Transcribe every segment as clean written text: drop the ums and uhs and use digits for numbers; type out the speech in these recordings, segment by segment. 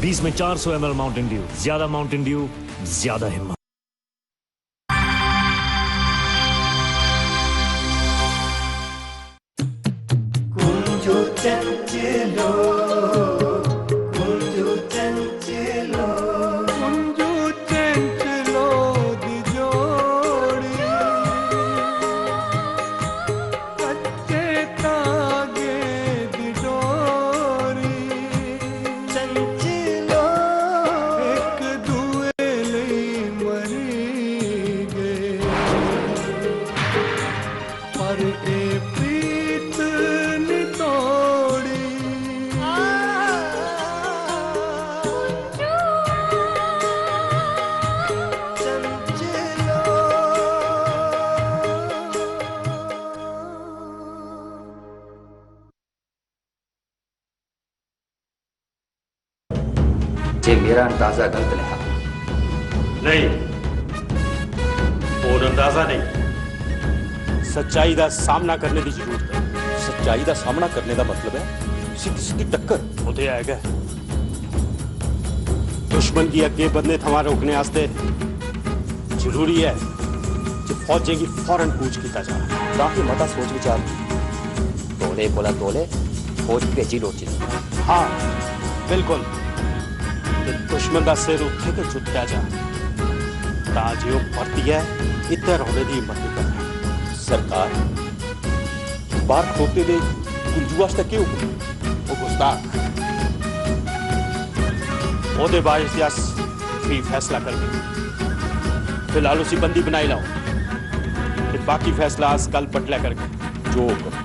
20 में 400 ml Mountain Dew, ज्यादा Mountain Dew, ज्यादा हिम्मत। मेरा अंदाजा गलत रहा नहीं, और अंदाजा नहीं, सच्चाई का सामना करने की जरूरत है। सच्चाई का सामना करने का मतलब है सीधी सीधी टक्कर होते आएगा। दुश्मन की अगे बदने थमा रोकने वास्ते जरूरी है कि फौजें की फौरन कूच किया जाए। काफी मता सोच विचार तोले बोला तोले फौज भेजी लोची। हाँ बिल्कुल, दुश्मन का सिर उठे के चुत्या जा ताजी वो भर्ती है इधर होने की हिम्मत नहीं कर। सरकार बाहर खोते दे कुंजू वास्ते क्यों वो गुस्ताख ओदे बारिश दिया भी फैसला करके फिलहाल उसी बंदी बनाई लाओ, फिर बाकी फैसला आज कल पटला करके जो करो।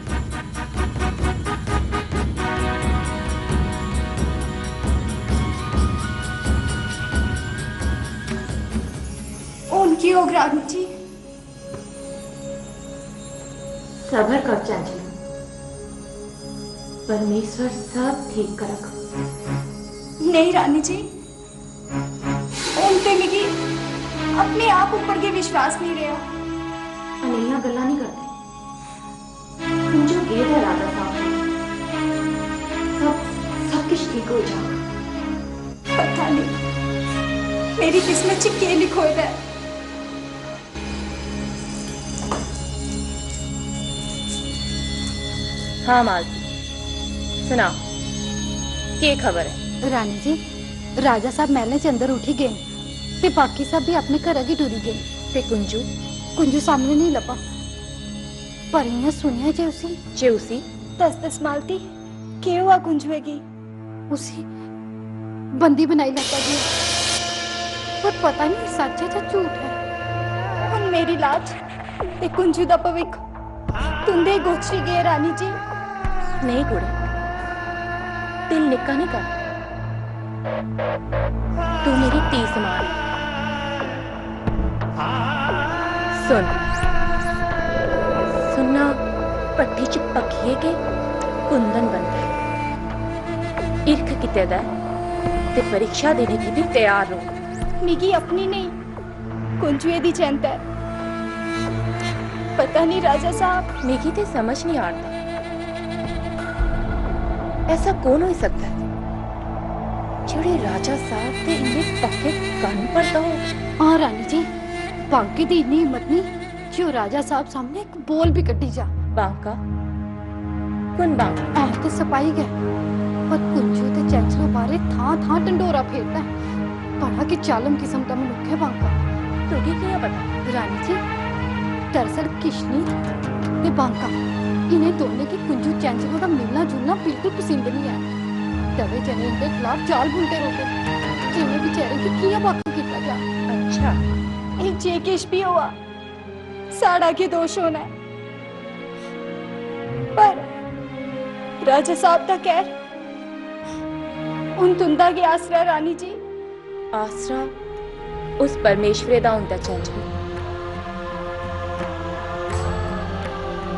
उनकी ओग्रानी जी सबर कर चाची, परमेश्वर सब ठीक कर रखो। नहीं रानी जी, उनते मिगी अपने आप ऊपर के विश्वास नहीं रहा। अनेहा गल्ला नहीं करते कुंजो गेद है राधा साहब, सब कुछ ठीक हो जाएगा। पता नहीं मेरी किस्मत च के लिखो है। हाँ मालती, सुनाओ क्या खबर है? रानी जी, राजा साहब महल च अंदर उठी गए ते बाकी सब भी अपने घर की टुरी गए। ते कुंजू? कुंजू सामने नहीं लपा, पर इन्हें सुनिया जे उसी दस मालती क्या हुआ कुंजुएगी? उसी बंदी बनाई लगा जी, पर पता नहीं सच है या झूठ है। हुन मेरी लाज ते कुंजू दा भविख तुंदे गोची गए रानी जी। नहीं कुड़े, दिल निक्का नहीं कर, तू मेरी धी समान। सुन सुनना, पट्टी च पखिए के कुंदन बनता है। इर्ख किते दा ते परीक्षा देने की भी तैयार रहो। मिगी अपनी नहीं कुंजुए दी चिंता है। पता नहीं राजा साहब, मिगी ते समझ नहीं आता ऐसा कौन हो सकता है जेड़े राजा साहब ते इन्हें पक्के कान पड़ता हो। हाँ रानी जी, बाकी दी इतनी हिम्मत नहीं जो राजा साहब सामने एक बोल भी कटी जा। बांका कौन बांका? आप तो सपाई गए, पर कुंजू ते चैंसलर बारे था टंडोरा फेरता है। बड़ा की चालम किस्म का मनुख है बांका। तुझे क्या पता? रानी जी, दरअसल किशनी ते बांका इन्हें दोनों की कुंजू चैंसलर का मिलना जुलना बिल्कुल पसंद नहीं है। दबे जने इनके खिलाफ चाल बुनते रोके, जिन्हें बेचारे की किया बाकी किया जा। अच्छा, एक जे किश भी हुआ साड़ा के दोष होना है, पर राजा साहब दा कहर उन तुंदा के आसरा रानी जी। आसरा उस परमेश्वरे दा हुंदा चंचल।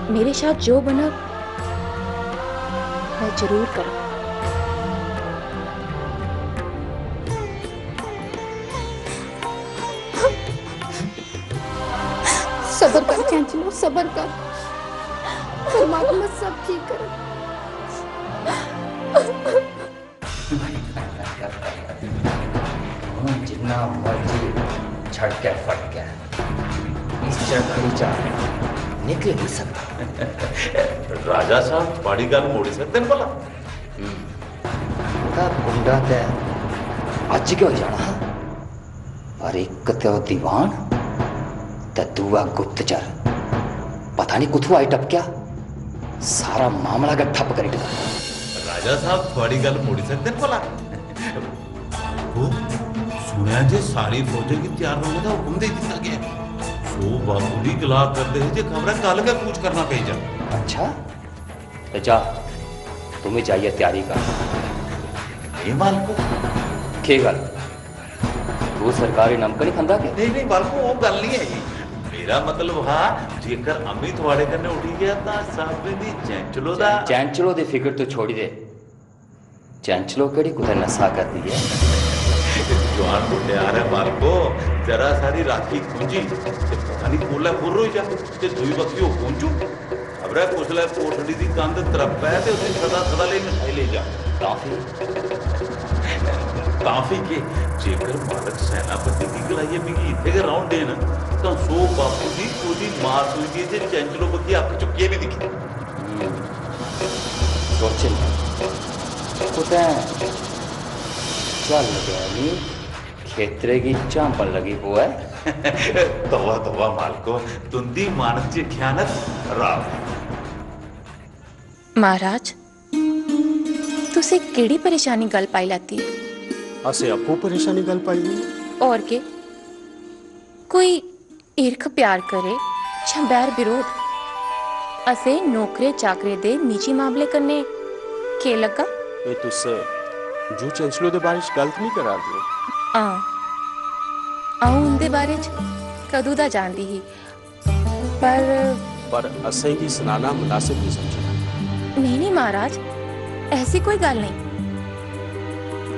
मेरे साथ जो बना मैं जरूर करूं। सबर कर चंचलो, सबर कर, परमात्मा सब ठीक करे। जितना मर्जी छड़ के फट के इस चरखड़ी चा निकल नहीं सकता। राजा साहब बड़ी गल मोड़ी सकते हैं भला। गुंडा ते अज क्यों जाना और एक तो दीवान ते दूआ गुप्तचर पता नहीं कुथू आई टपक्या सारा मामला का ठप कर राजा साहब बड़ी गल मोड़ी सकते हैं भला। वो सुनिया जे सारी फौजें की तैयार होने का हुक्म दे दिया गया। सो बापू की गला करते हैं जे खबर कल का कूच करना कही जा। अच्छा तो जा तुम्हें चाहिए तैयारी का ये बालको के गल तू सरकारी नमक नहीं खांदा के? नहीं बालको वो गल नहीं है। मेरा मतलब हा जेकर अम्मी थवाड़े कन्ने उठी गया ता साहब दी चैंचलो दा चैंचलो दी फिक्र तो छोड़ी दे। चैंचलो केड़ी कुते नशा कर दी है। जवान तो तैयार है बालको जरा सारी राखी पूंजी पता नहीं कोला फुर हो जा ते दुई बक्की हो पहुंचू अबरा कोसला कोठड़ी दी कंध तरफ है ते उसे सदा सदा ले मिठाई ले जा। काफी के जेकर मालक सेनापति की गलाइए मिगी इथे के राउंड देन तो सो बापू दी कोदी मार हुई दी जे चैंचलो बक्की अख चुकी भी दिखी। सोचे कुते चल गया नी खेतरे की चांपन लगी हुआ है। तवा तवा मालको तुंदी मानस जी ख्यानत राव। महाराज तुसे केड़ी परेशानी गल पाई लाती है? असे अपू परेशानी गल पाई नहीं और के कोई ईर्ख प्यार करे या बैर विरोध असे नौकरे चाकरे दे निजी मामले करने के लगा। ये तुझसे जू चंचलो दे बारे च गलत नहीं करा दियो। आऊं उनदे बारे च कदू दा जानदी ही पर असें की सुनाना मुनासिब नहीं समझा। नहीं महाराज ऐसी कोई गल नहीं।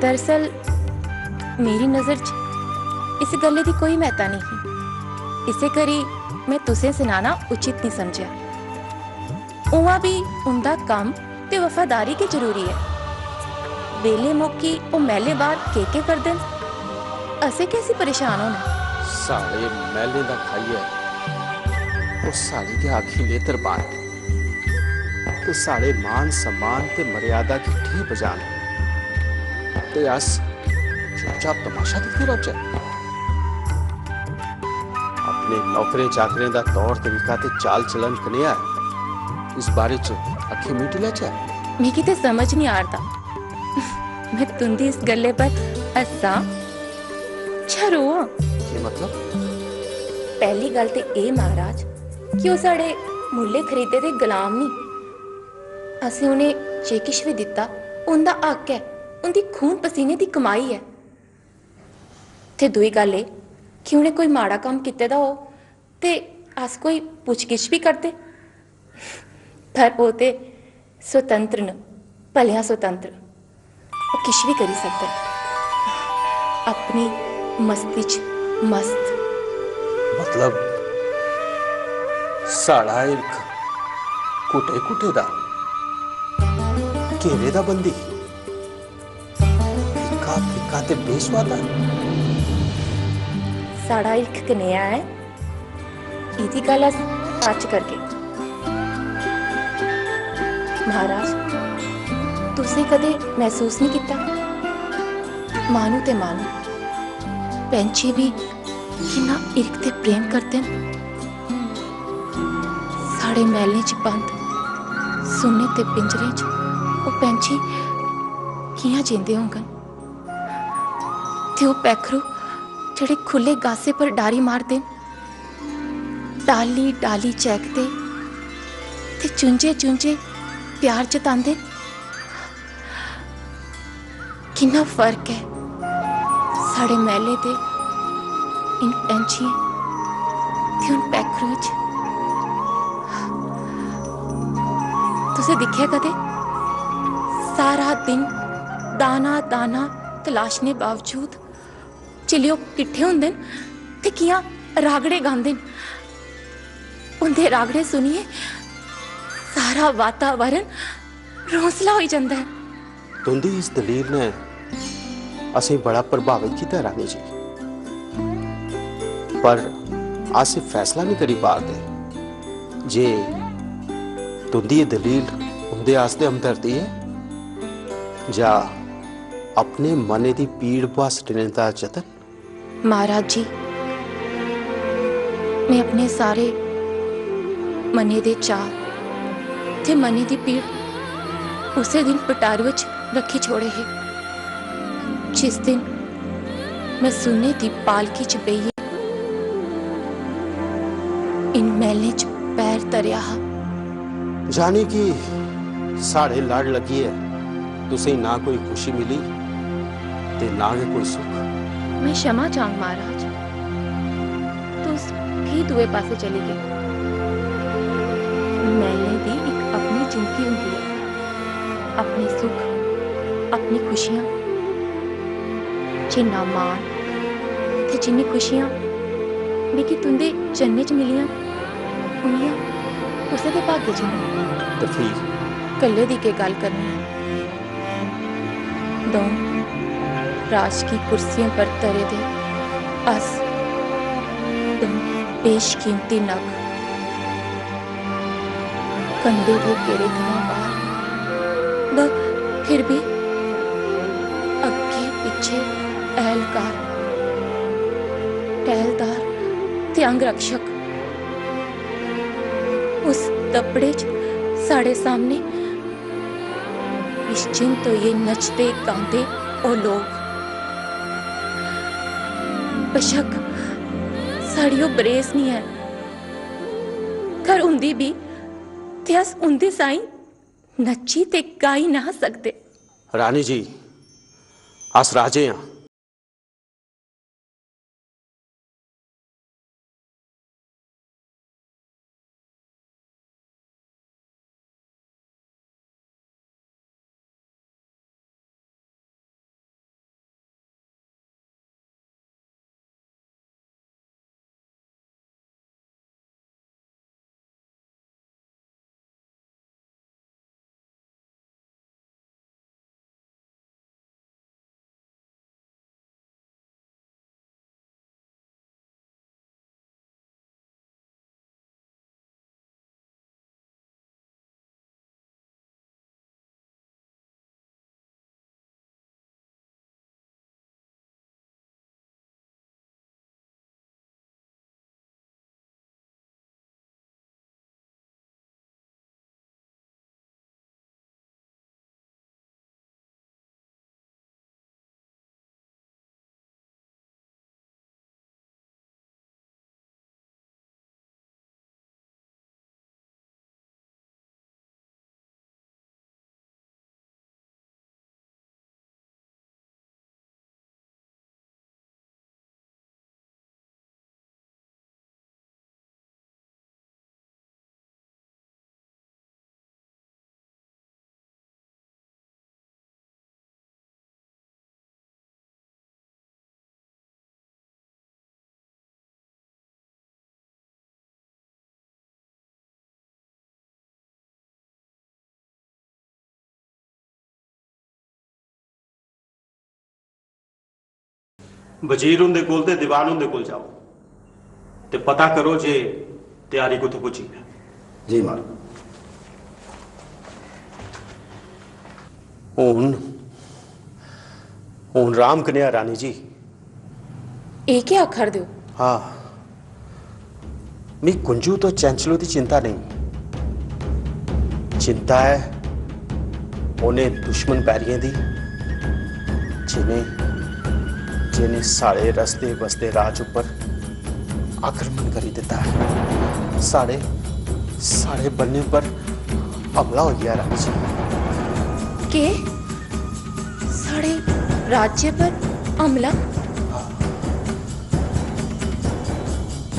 दरअसल मेरी नजर च इस गल्ले दी कोई महत्ता नहीं इसे करी मैं तुसे सुनाना उचित नहीं समझा। उवा भी उनदा काम ते वफादारी के जरूरी है। वेले मौकी ओ मैले बार के कर देन असे कैसी परेशान होना। साले मैले दा खाइए ओ साले के आखी नेत्र बान तो साले मान सम्मान ते मर्यादा की ठी बजान ते अस चुपचाप तमाशा दिखते रह जाए। अपने नौकरे चाकरे दा तौर तरीका ते चाल चलन कनेया इस बारे च अखी मीटी ले जाए। मिगी ते समझ नहीं आरदा मैं तुंदी इस गल्ले पर हस्सा छरो। ये मतलब पहली गल ते ए महाराज कि ओ साढ़े मुल्ले खरीदे दे गुलाम नहीं। असें उन्हें जे किश भी दिता उनदा हक है उनदी खून पसीने दी कमाई है। ते दुई गल ए कि उन्हें कोई माड़ा काम किते दा हो ते अस कोई पुछ-गिछ भी करते पर वो ते स्वतंत्र न भलिया स्वतंत्र वो किश भी करी सकते अपनी मस्ती च मस्त। मतलब साड़ा इर्ख कुटे कुटे दा घेरे दा बंदी फिक्का फिक्का ते बेसवादा साड़ा इर्ख कनेहा है इदी गल अस सच करके। महाराज तुसे कदे महसूस नहीं किया मानू ते मानू पैंछी भी किन्ना इर्ख ते प्रेम करते हैं। साढ़े महलें च बंद सुनने ते पिंजरे च वो पैंछी कियां जींदे होंगन ते वो पैखरू जेड़े खुले गासे पर डारी मारते डाली डाली चैकते ते चुंजे चुंजे प्यार जतांदे। कितना फर्क है साढ़े महले दे इन पैंछियों ते उन पैखरुओं च। तुसे दिखे कदे सारा दिन दाना दाना तलाशने बावजूद चिलियो किट्ठे होंदे ते कियां रागड़े गांदे। उनदे रागड़े सुनिए सारा वातावरण रोसला हो जाता है। तुंदी इस दलील ने असें बड़ा प्रभावित किया रानी जी। पर आसिफ फैसला नहीं करी पा दे जे तुंदी दलील उंदे आस्ते हमदर्दी है या अपने मने दी पीड़ बासटने दा जतन। महाराज जी, मैं अपने सारे मने दे चाह ते मने दी पीड़ उसे दिन पटारू विच रखी छोड़े है जिस दिन मैं सुन्ने दी पालकी च बेहिए इन महलें च पैर तरिया हा। जानी कि साढ़े लड़ लगी है, तुसे ना कोई खुशी मिली ते ना कोई सुख। मैं क्षमा चाहूं महाराज, तुस भी दुए पासे चली गई। महलें दी एक अपनी जिंदगी होंदी है, अपने सुख, अपनी खुशियां। जिन्ना मान ते जिन्नी खुशियां मिगी तुंदे जन्ने च मिलियां उन्नियां कुसै दे भाग्य च नहीं। तो फिर कल्ले दी के गल करनी है। दो राज की कुर्सियों पर तरे दे अस दो बेशकीमती नग कंधे दे केड़े थमां बाहर ब फिर भी अगे पीछे एहलकार टहलदार ते अंग रक्षक उस दबड़े च साढ़े सामने निश्चिंत तो ये नचते गाते ओ लोग। बेशक साड़ी ओ बरेस नहीं है, घर उंदी भी ते अस उंदे साई नची ते गाई ना सकते। रानी जी, अस राजे हैं। वजीर उनके कोल ते दीवान उनके कोल जाओ ते पता करो जे तैयारी कुत्थों पुजी है। जी मार हूं राम कन्या रानी जी। ये क्या आखर दो? हाँ, मी कुंजू तो चैंचलो की चिंता नहीं, चिंता है उन्हें दुश्मन पैरियों की जिन्हें साढ़े रस्ते बसते राज ऊपर आक्रमण करी दिता है। साढ़े बन्ने पर हमला हो गया रानी जी। के साढ़े राज्य पर हमला?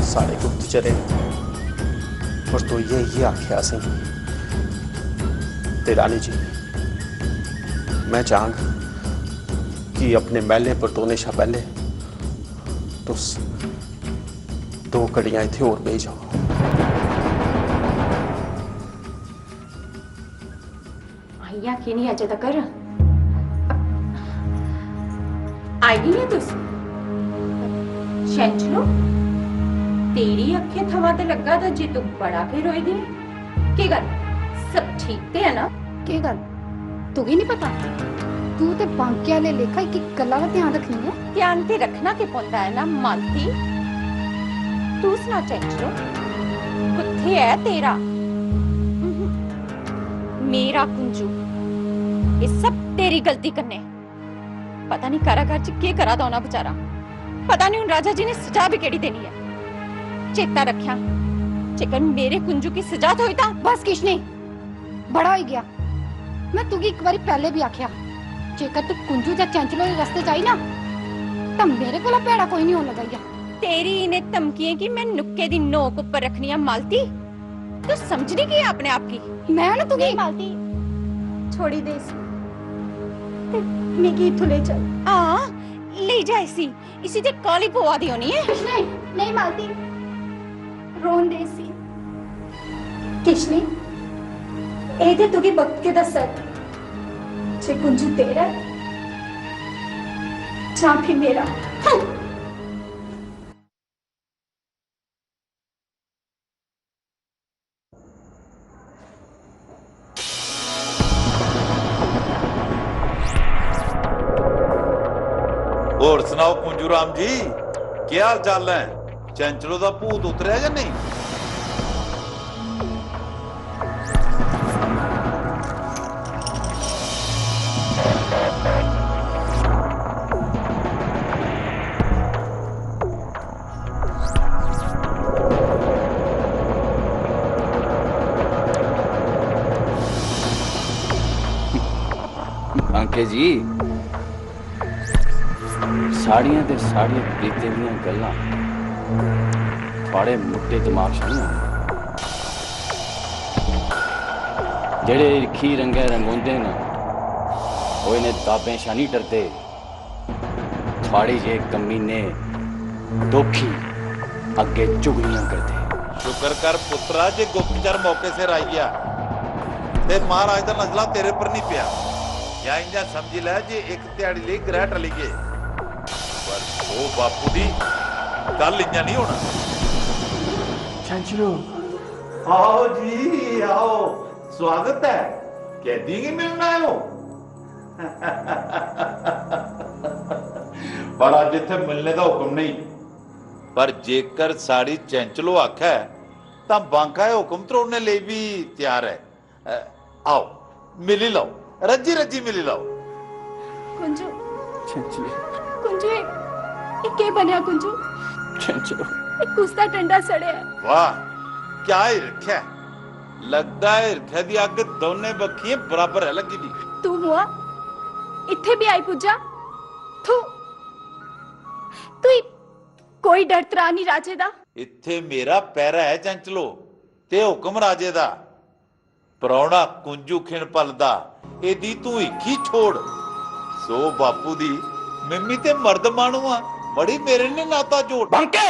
साढ़े गुप्तचरे और तो ये आख्या सिंह ते रानी जी, मैं चाहूंगा कि अपने महले पर तोने शा पहले तुस 2 कड़ियां इत्थे और बेही जाओ। आइया कि नहीं अजे तक आई नहीं है तुस? चैंचलो तेरी अखे थवा ते लगा था जे तू बड़ा के रोई दी की गल सब ठीक ते है ना की गल तू ही नहीं पता तू ते बांके वाले लेखा एक गल्ला का ध्यान रखनी है ध्यान ते रखना के पौंदा है ना मालती तू सुना चंचलो कुत्थे है तेरा मेरा कुंजू ये सब तेरी गलती करने पता नहीं कारागार च के करा दा होना बेचारा पता नहीं उन राजा जी ने सजा भी केड़ी देनी है चेता रखिया जेकर मेरे कुंजू की सजा तो हुई था बस किश नहीं बड़ा हो गया मैं तुगी एक बारी पहले भी आख्या जेकर तू कुंजू या चंचलो के रास्ते जाई ना तो मेरे को भैड़ा कोई नहीं होने लगाइया तेरी इन्हें धमकियां कि मैं नुक्के दी नोक ऊपर रखनी है मालती तू समझनी की अपने आप की मैं ना तुगी मालती छोड़ी दे इसी मिगी इथों ले चल ले जा इसी ते काली पवा दी होनी है नहीं मालती रोन दे सी किशनी ए ते तुगी वक्त के दस जे कुंजू तेरा जा फिर मेरा और सुनाओ कुंजू राम जी क्या हाल चाल है चंचलो दा भूत उतरिया या नहीं अंके जी साड़ियां ते साड़ियां बीते दियां गल्लां थोड़े मुट्टे दिमाग च नहीं आउंदियां जेड़े इरखी रंगे रंगोंदे न ओह इन्हें दाबें शा नहीं डरदे थोड़ी जे कमीने दोखी अगे चुगलियां करदे शुक्र कर पुत्रा जे गुप्तचर मौके सिर आई गया ते महाराज दा नजला तेरे पर नहीं पिया या इंजा समझ लै जे एक दिहाड़ी ਲਈ ग्रह टली गए पर ओ बापू दी गल इंजा नहीं होना चंचलो आओ जी आओ स्वागत है कैदी की मिलना है वो पर आज इत्थे मिलने का हुक्म नहीं पर जेकर साड़ी चंचलो आखा है तां बांका हुक्म तोड़ने लिए भी तैयार है आओ मिली लो रज्जी रज्जी मिली लो कुंजू चंचलो कुंजू ये के बनया कुंजू चंचलो एक कुस्ता डंडा सड़े है वाह क्या हिरख है लगता है हिरख दी अग दोने बखियां बराबर है लगी दी तू हुआ इथे भी आई पुजा तू तू कोई डर त्राह नहीं राजे दा इत्थे मेरा पैरा है चंचलो ते हुक्म राजे दा परौना कुंजू खिण पलदा एदी तू इखी छोड़ सो बापू दी मिम्मी ते मर्द मानू आ बड़ी मेरे ने नाता जोड़ बांके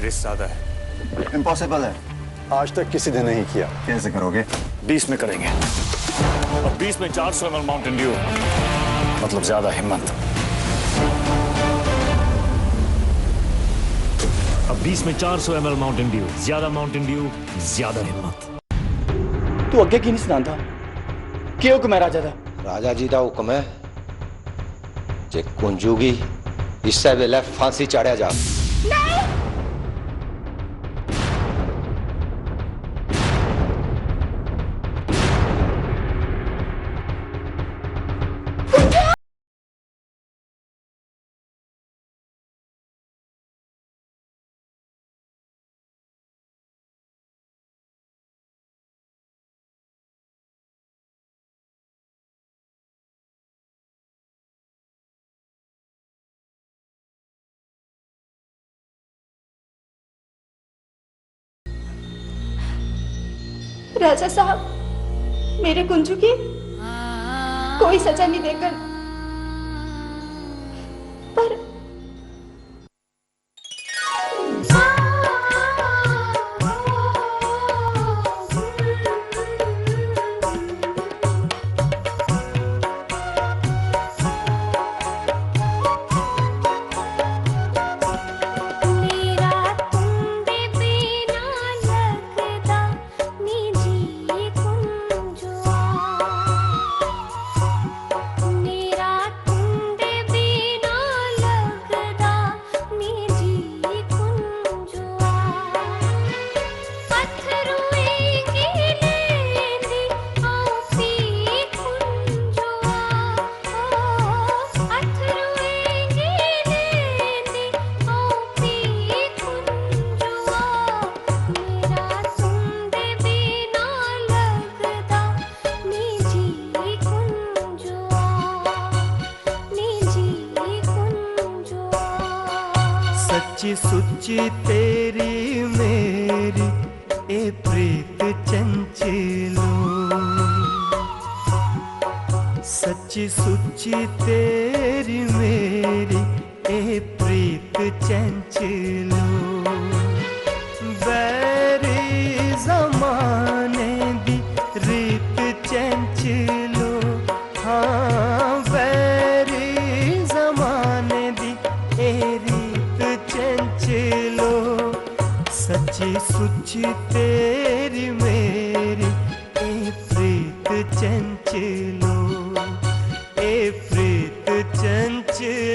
रिस्क ज्यादा है। इम्पॉसिबल है, आज तक किसी ने नहीं किया। कैसे करोगे? 20 में करेंगे। और 20 में 400 ml माउंटेन ड्यू, मतलब ज्यादा हिम्मत। अब 20 में 400 ml माउंटेन ड्यू, ज्यादा माउंटेन ड्यू, ज्यादा हिम्मत। तू अगे की नहीं सुनाता कि हुक्म है राजा दा? राजा जी का हुक्म है जे कुंजूगी इस वेले फांसी चाड़िया जा। राजा साहब, मेरे कुंजू की कोई सजा नहीं देकर, पर सच्ची सुच्ची तेरी मेरी ए प्रीत चंचलो, सच्ची सुच्ची तेरी मेरी ए प्रीत चंचलो, बैरी जमाने दी रीत चंचलो, हाँ बैरी जमाने दी ए चंचलो, सच्ची सुच्ची तेरी मेरी ए प्रीत चंचलो, ए प्रीत चंचलो।